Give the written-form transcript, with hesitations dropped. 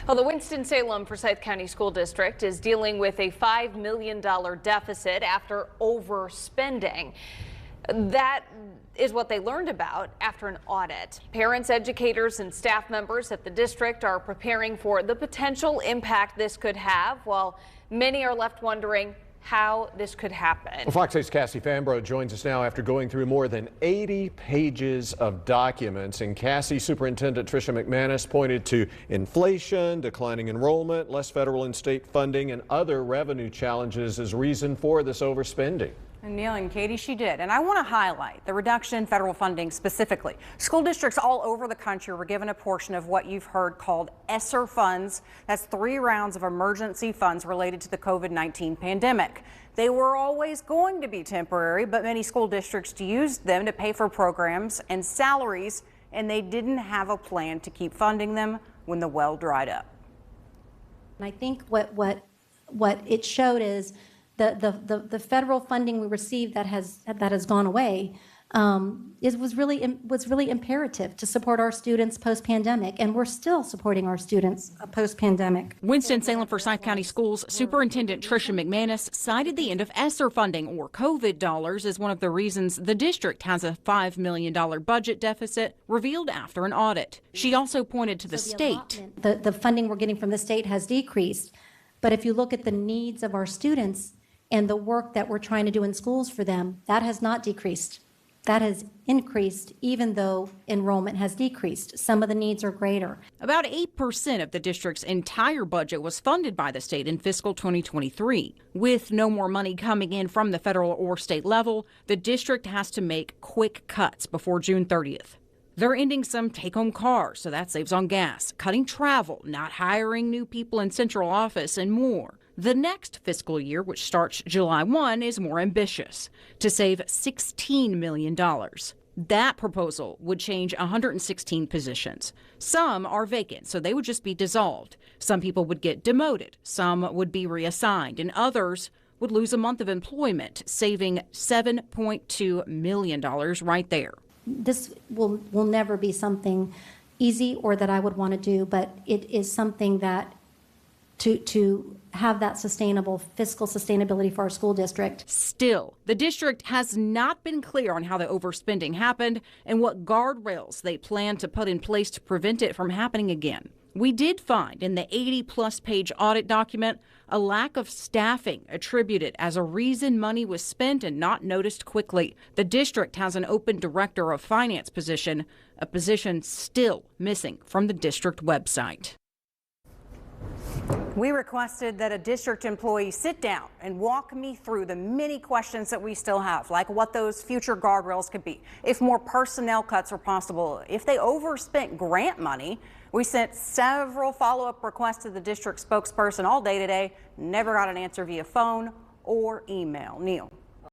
Well, the Winston-Salem Forsyth County School District is dealing with a $5 million deficit after overspending. That is what they learned about after an audit. Parents, educators, and staff members at the district are preparing for the potential impact this could have, while many are left wondering how this could happen. Well, Fox 8's Cassie Fambro joins us now after going through more than 80 pages of documents. And Cassie, Superintendent Tricia McManus pointed to inflation, declining enrollment, less federal and state funding, and other revenue challenges as reason for this overspending. And Neil and Katie, she did. And I want to highlight the reduction in federal funding specifically. School districts all over the country were given a portion of what you've heard called ESSER funds. That's 3 rounds of emergency funds related to the COVID-19 pandemic. They were always going to be temporary, but many school districts used them to pay for programs and salaries, and they didn't have a plan to keep funding them when the well dried up. And I think what it showed is the federal funding we received that has gone away was really imperative to support our students post-pandemic, and we're still supporting our students post-pandemic. Winston-Salem Forsyth County Schools Superintendent Tricia McManus cited the end of ESSER funding, or COVID dollars, as one of the reasons the district has a $5 million budget deficit revealed after an audit. She also pointed to the state. The funding we're getting from the state has decreased, but if you look at the needs of our students and the work that we're trying to do in schools for them, that has not decreased. That has increased even though enrollment has decreased. Some of the needs are greater. About 8% of the district's entire budget was funded by the state in fiscal 2023. With no more money coming in from the federal or state level, the district has to make quick cuts before June 30th. They're ending some take-home cars, so that saves on gas, cutting travel, not hiring new people in central office, and more. The next fiscal year, which starts July 1, is more ambitious, to save $16 million. That proposal would change 116 positions. Some are vacant, so they would just be dissolved. Some people would get demoted, some would be reassigned, and others would lose a month of employment, saving $7.2 million right there. This will never be something easy or that I would want to do, but it is something that to have that sustainable fiscal sustainability for our school district. Still, the district has not been clear on how the overspending happened and what guardrails they plan to put in place to prevent it from happening again. We did find in the 80-plus page audit document a lack of staffing attributed as a reason money was spent and not noticed quickly. The district has an open director of finance position, a position still missing from the district website. We requested that a district employee sit down and walk me through the many questions that we still have, like what those future guardrails could be, if more personnel cuts are possible, if they overspent grant money. We sent several follow-up requests to the district spokesperson all day today, never got an answer via phone or email. Neil.